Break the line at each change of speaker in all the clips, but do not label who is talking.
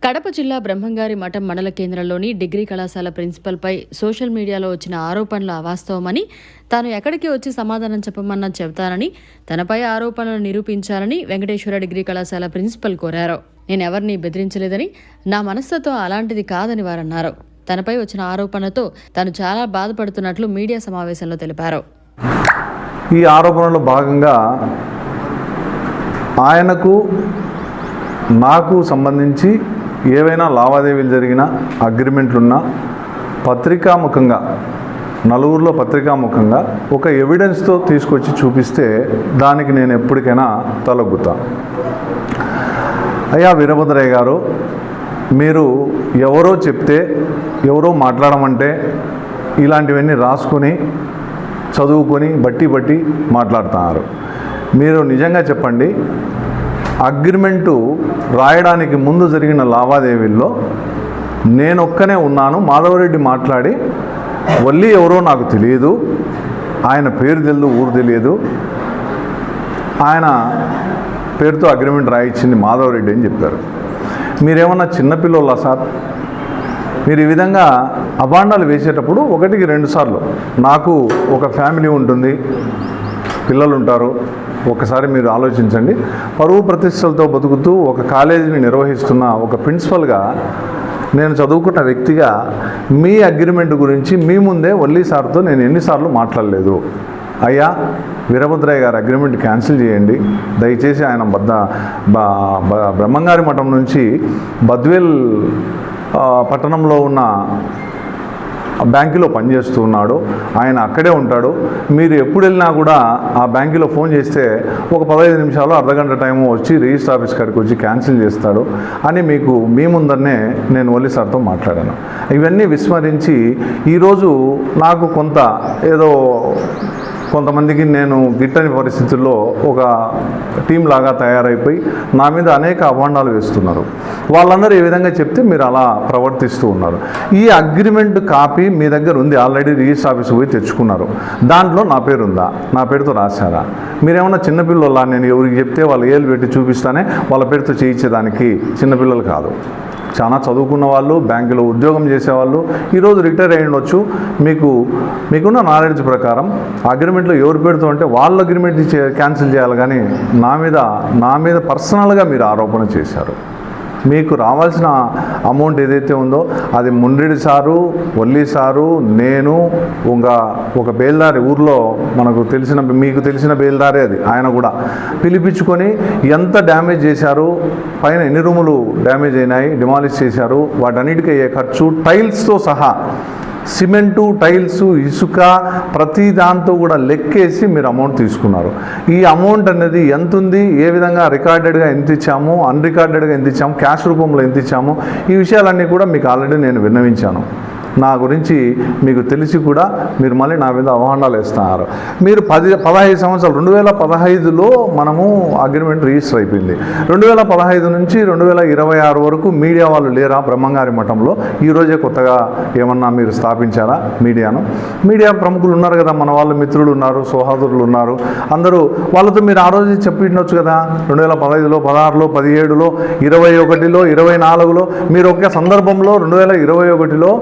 కడప జిల్లా బ్రహ్మంగారి మఠం మండల కేంద్రంలోని డిగ్రీ కళాశాల ప్రిన్సిపల్పై సోషల్ మీడియాలో వచ్చిన ఆరోపణలు అవాస్తవమని, తాను ఎక్కడికి వచ్చి సమాధానం చెప్పమన్నా చెబుతానని, తనపై ఆరోపణలు నిరూపించాలని వెంకటేశ్వర డిగ్రీ కళాశాల ప్రిన్సిపల్ కోరారు. నేనెవరిని బెదిరించలేదని, నా మనస్తత్వం అలాంటిది కాదని వారన్నారు. తనపై వచ్చిన ఆరోపణలతో తాను చాలా బాధపడుతున్నట్లు మీడియా సమావేశంలో తెలిపారు.
ఈ ఆరోపణలో భాగంగా ఆయనకు నాకు సంబంధించి ఏవైనా లావాదేవీలు జరిగిన అగ్రిమెంట్లున్నా పత్రికాముఖంగా నలుగురిలో పత్రికాముఖంగా ఒక ఎవిడెన్స్తో తీసుకొచ్చి చూపిస్తే దానికి నేను ఎప్పటికైనా తలొగ్గుతా. అయ్యా వీరభద్రయ్య గారు, మీరు ఎవరో చెప్తే ఎవరో మాట్లాడమంటే ఇలాంటివన్నీ రాసుకొని చదువుకొని బట్టి మాట్లాడుతున్నారు. మీరు నిజంగా చెప్పండి, అగ్రిమెంటు రాయడానికి ముందు జరిగిన లావాదేవీల్లో నేనొక్కనే ఉన్నాను. మాధవరెడ్డి మాట్లాడి వల్లి ఎవరో నాకు తెలియదు, ఆయన పేరు తెలియదు, ఊరు తెలియదు, ఆయన పేరుతో అగ్రిమెంట్ రాయించింది మాధవరెడ్డి అని చెప్పారు. మీరేమన్నా చిన్నపిల్లలా సార్? మీరు ఈ విధంగా అభాండాలు వేసేటప్పుడు 1-2 సార్లు, నాకు ఒక ఫ్యామిలీ ఉంటుంది, పిల్లలు ఉంటారు, ఒకసారి మీరు ఆలోచించండి. పరువు ప్రతిష్టలతో బతుకుతూ ఒక కాలేజీని నిర్వహిస్తున్న ఒక ప్రిన్సిపల్గా, నేను చదువుకున్న వ్యక్తిగా మీ అగ్రిమెంట్ గురించి మీ ముందే వల్లి సార్తో నేను ఎన్నిసార్లు మాట్లాడలేదు. అయ్యా వీరభద్రయ్య గారి అగ్రిమెంట్ క్యాన్సిల్ చేయండి దయచేసి. ఆయన బ్రహ్మంగారి మఠం నుంచి బద్వేల్ పట్టణంలో ఉన్న బ్యాంకులో పనిచేస్తూ ఉన్నాడు, ఆయన అక్కడే ఉంటాడు. మీరు ఎప్పుడు వెళ్ళినా కూడా ఆ బ్యాంకులో ఫోన్ చేస్తే ఒక 15 నిమిషాలు అర్ధగంట టైము వచ్చి రిజిస్టర్ ఆఫీస్ కాడికి వచ్చి క్యాన్సిల్ చేస్తాడు అని మీకు మీ ముందరనే నేను వల్లి సార్తో మాట్లాడాను. ఇవన్నీ విస్మరించి ఈరోజు నాకు కొంతమందికి నేను గిట్టని పరిస్థితుల్లో ఒక టీం లాగా తయారైపోయి నా మీద అనేక అభాండాలు వేస్తున్నారు. వాళ్ళందరూ ఏ విధంగా చెప్తే మీరు అలా ప్రవర్తిస్తూ ఉన్నారు. ఈ అగ్రిమెంట్ కాపీ మీ దగ్గర ఉంది, ఆల్రెడీ రిజిస్టర్ ఆఫీస్ పోయి తెచ్చుకున్నారు. దాంట్లో నా పేరు ఉందా? నా పేరుతో రాశారా? మీరేమన్నా చిన్నపిల్లలా? నేను ఎవరికి చెప్తే వాళ్ళు ఏళ్ళు పెట్టి చూపిస్తానే వాళ్ళ పేరుతో చేయించేదానికి చిన్నపిల్లలు కాదు. చాలా చదువుకున్న వాళ్ళు, బ్యాంకులో ఉద్యోగం చేసేవాళ్ళు, ఈరోజు రిటైర్ అయ్యి ఉండొచ్చు. మీకున్న నాలెడ్జ్ ప్రకారం అగ్రిమెంట్లో ఎవరు పెడుతూ అంటే వాళ్ళ అగ్రిమెంట్ క్యాన్సిల్ చేయాలి, కానీ నా మీద పర్సనల్గా మీరు ఆరోపణ చేశారు. మీకు రావాల్సిన అమౌంట్ ఏదైతే ఉందో అది ముండ్రెడ్డి సారు, వల్లి సారు, నేను, ఒక బేల్దారి ఊర్లో మీకు తెలిసిన బేల్దారే అది, ఆయన కూడా పిలిపించుకొని ఎంత డ్యామేజ్ చేశారు, పైన ఎన్ని రూములు డ్యామేజ్ అయినాయి, డిమాలిష్ చేశారు, వాటన్నిటికీ అయ్యే ఖర్చు టైల్స్తో సహా, సిమెంటు, టైల్స్, ఇసుక, ప్రతి దాంతో కూడా లెక్కేసి మీరు అమౌంట్ తీసుకున్నారు. ఈ అమౌంట్ అనేది ఎంత ఉంది, ఏ విధంగా రికార్డెడ్గా ఎంత ఇచ్చాము, అన్రికార్డెడ్గా ఎంత ఇచ్చాము, క్యాష్ రూపంలో ఎంత ఇచ్చాము, ఈ విషయాలన్నీ కూడా మీకు ఆల్రెడీ నేను విన్నవించాను. నా గురించి మీకు తెలిసి కూడా మీరు మళ్ళీ నా మీద అవమానాలు వేస్తున్నారు. మీరు 15 సంవత్సరాలు 2015లో మనము అగ్రిమెంట్ రిజిస్టర్ అయిపోయింది. 2015 నుంచి 2026 వరకు మీడియా వాళ్ళు లేరా బ్రహ్మంగారి మఠంలో? ఈరోజే కొత్తగా ఏమన్నా మీరు స్థాపించారా మీడియాను? మీడియా ప్రముఖులు ఉన్నారు కదా, మన వాళ్ళ మిత్రులు ఉన్నారు, సోదరులు ఉన్నారు, అందరూ వాళ్ళతో మీరు ఆ రోజు చెప్పిండొచ్చు కదా. 2015లో, 16లో, 17లో, 21లో, 24లో మీరు ఒక సందర్భంలో 2021లో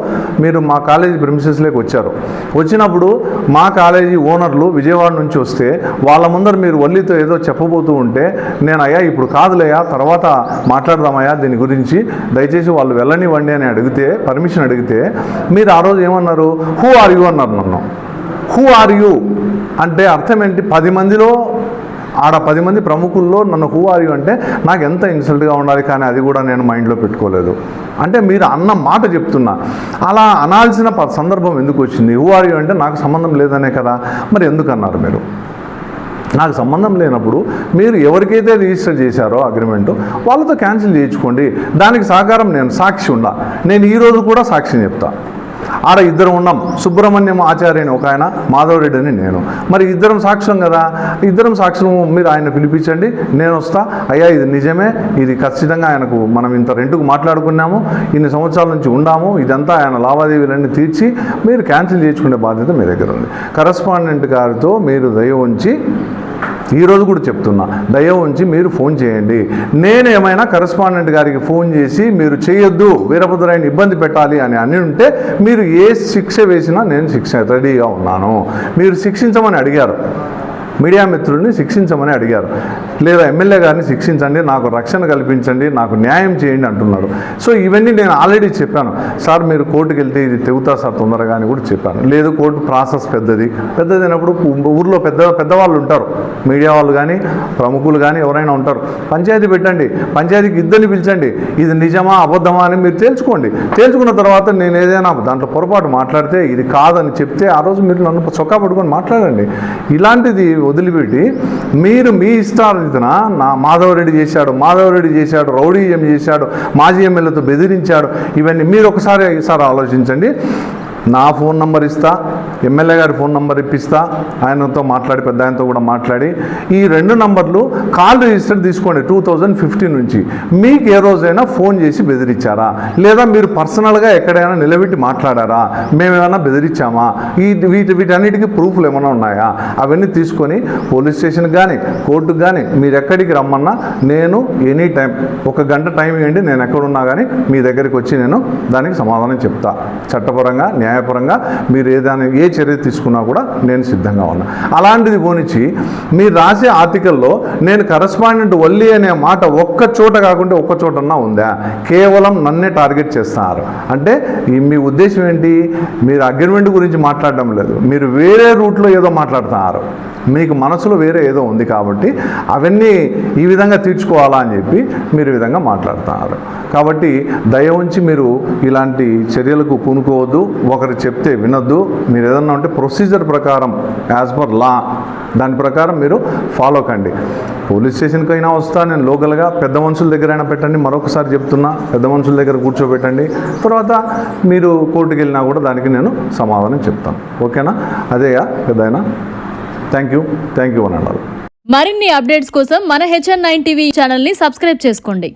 మీరు మా కాలేజీ ప్రిమిసెస్లోకి వచ్చారు. వచ్చినప్పుడు మా కాలేజీ ఓనర్లు విజయవాడ నుంచి వస్తే వాళ్ళ ముందర మీరు వల్లితో ఏదో చెప్పబోతూ ఉంటే నేను, అయ్యా ఇప్పుడు కాదులేయా, తర్వాత మాట్లాడదామయ్యా దీని గురించి, దయచేసి వాళ్ళు వెళ్ళనివ్వండి అని పర్మిషన్ అడిగితే మీరు ఆ రోజు ఏమన్నారు? హూ ఆర్ యూ అన్నారు నన్ను. హూ ఆర్ యూ అంటే అర్థం ఏంటి? 10 మందిలో 10 మంది ప్రముఖుల్లో నన్ను హూ ఆర్ యూ అంటే నాకు ఎంత ఇన్సల్ట్గా ఉండాలి, కానీ అది కూడా నేను మైండ్లో పెట్టుకోలేదు. అంటే మీరు అన్న మాట చెప్తున్నా, అలా అనాల్సిన సందర్భం ఎందుకు వచ్చింది? హూ ఆర్ యూ అంటే నాకు సంబంధం లేదనే కదా, మరి ఎందుకు అన్నారు మీరు? నాకు సంబంధం లేనప్పుడు మీరు ఎవరికైతే రిజిస్టర్ చేశారో అగ్రిమెంటు వాళ్ళతో క్యాన్సిల్ చేయించుకోండి. దానికి సహకారం నేను సాక్షి ఉండా, నేను ఈరోజు కూడా సాక్షిని చెప్తా. ఆడ ఇద్దరం ఉన్నాం, సుబ్రహ్మణ్యం ఆచార్య అని ఒక ఆయన, మాధవరెడ్డి అని నేను. మరి ఇద్దరం సాక్ష్యం కదా, ఇద్దరం సాక్ష్యం. మీరు ఆయన పిలిపించండి, నేను వస్తా. అయ్యా ఇది నిజమే, ఇది ఖచ్చితంగా ఆయనకు మనం ఇంత రెంట్కు మాట్లాడుకున్నాము, ఇన్ని సంవత్సరాల నుంచి ఉండాము, ఇదంతా ఆయన లావాదేవీలన్నీ తీర్చి మీరు క్యాన్సిల్ చేసుకునే బాధ్యత మీ దగ్గర ఉంది. కరస్పాండెంట్ గారితో మీరు దయ ఉంచి ఈరోజు కూడా చెప్తున్నా, దయ ఉంచి మీరు ఫోన్ చేయండి. నేను ఏమైనా కరెస్పాండెంట్ గారికి ఫోన్ చేసి మీరు చేయొద్దు, వీరభద్రాయని ఇబ్బంది పెట్టాలి అని ఉంటే మీరు ఏ శిక్ష వేసినా నేను శిక్ష రెడీగా ఉన్నాను. మీరు శిక్షించమని అడిగారు, మీడియా మిత్రుల్ని శిక్షించమని అడిగారు, లేదా ఎమ్మెల్యే గారిని శిక్షించండి, నాకు రక్షణ కల్పించండి, నాకు న్యాయం చేయండి అంటున్నారు. సో ఇవన్నీ నేను ఆల్రెడీ చెప్పాను. సార్ మీరు కోర్టుకు వెళ్తే ఇది తెగుతా సార్ తొందరగా అని కూడా చెప్పాను. లేదు కోర్టు ప్రాసెస్ పెద్దదైనప్పుడు ఊర్లో పెద్దవాళ్ళు ఉంటారు, మీడియా వాళ్ళు కానీ ప్రముఖులు కానీ ఎవరైనా ఉంటారు, పంచాయతీ పెట్టండి, పంచాయతీకి ఇద్దరిని పిలిచండి, ఇది నిజమా అబద్ధమా అని మీరు తేల్చుకోండి. తేల్చుకున్న తర్వాత నేను ఏదైనా దాంట్లో పొరపాటు మాట్లాడితే ఇది కాదని చెప్తే ఆ రోజు మీరు నన్ను చొక్కా పట్టుకొని మాట్లాడండి. ఇలాంటిది వదిలిపెట్టి మీరు మీ ఇష్టారీతన మాధవరెడ్డి చేశాడు, రౌడీజం చేశాడు, మాజీ ఎమ్మెల్యేతో బెదిరించాడు, ఇవన్నీ మీరు ఒకసారి ఆలోచించండి. నా ఫోన్ నంబర్ ఇస్తా, ఎమ్మెల్యే గారి ఫోన్ నంబర్ ఇప్పిస్తా, ఆయనతో మాట్లాడి పెద్ద ఆయనతో కూడా మాట్లాడి ఈ 2 నంబర్లు కాల్ రిజిస్టర్ తీసుకోండి. 2015 నుంచి మీకు ఏ రోజైనా ఫోన్ చేసి బెదిరించారా, లేదా మీరు పర్సనల్గా ఎక్కడైనా నిలబెట్టి మాట్లాడారా, మేమేమైనా బెదిరించామా, వీటన్నిటికీ ప్రూఫ్లు ఏమైనా ఉన్నాయా, అవన్నీ తీసుకొని పోలీస్ స్టేషన్కి కానీ కోర్టుకు కానీ మీరు ఎక్కడికి రమ్మన్నా నేను ఎనీ టైం 1 గంట టైం ఇవ్వండి, నేను ఎక్కడున్నా కానీ మీ దగ్గరికి వచ్చి నేను దానికి సమాధానం చెప్తా. చట్టపరంగా న్యాయపరంగా మీరు ఏ చర్య తీసుకున్నా కూడా నేను సిద్ధంగా ఉన్నా. అలాంటిది పోనిచ్చి మీరు రాసే ఆర్టికల్లో నేను కరెస్పాండెంట్ వల్లి అనే మాట ఒక్క చోట కాకుండా ఒక్క చోటన్నా ఉందా, కేవలం నన్నే టార్గెట్ చేస్తున్నారు. అంటే మీ ఉద్దేశం ఏంటి, మీరు అగ్రిమెంట్ గురించి మాట్లాడడం లేదు, మీరు వేరే రూట్లో ఏదో మాట్లాడుతున్నారు, మీకు మనసులో వేరే ఏదో ఉంది కాబట్టి అవన్నీ ఈ విధంగా తీర్చుకోవాలా అని చెప్పి మీరు ఈ విధంగా మాట్లాడుతున్నారు. కాబట్టి దయ ఉంచి మీరు ఇలాంటి చర్యలకు పూనుకోవద్దు, ఒకరు చెప్తే వినొద్దు. మీరు ఏదన్నా ఉంటే ప్రొసీజర్ ప్రకారం యాజ్ పర్ లా దాని ప్రకారం మీరు ఫాలో కండి. పోలీస్ స్టేషన్కి అయినా వస్తా, నేను లోకల్గా పెద్ద మనుషుల దగ్గర అయినా పెట్టండి, మరొకసారి చెప్తున్నా, పెద్ద మనుషుల దగ్గర కూర్చోబెట్టండి, తర్వాత మీరు కోర్టుకు వెళ్ళినా కూడా దానికి నేను సమాధానం చెప్తాను. ఓకేనా? అదేగా పెద్దయినా. థ్యాంక్ యూ అని అన్నారు.
మరిన్ని అప్డేట్స్ కోసం మన HN9 టీవీ ఛానల్ని సబ్స్క్రైబ్ చేసుకోండి.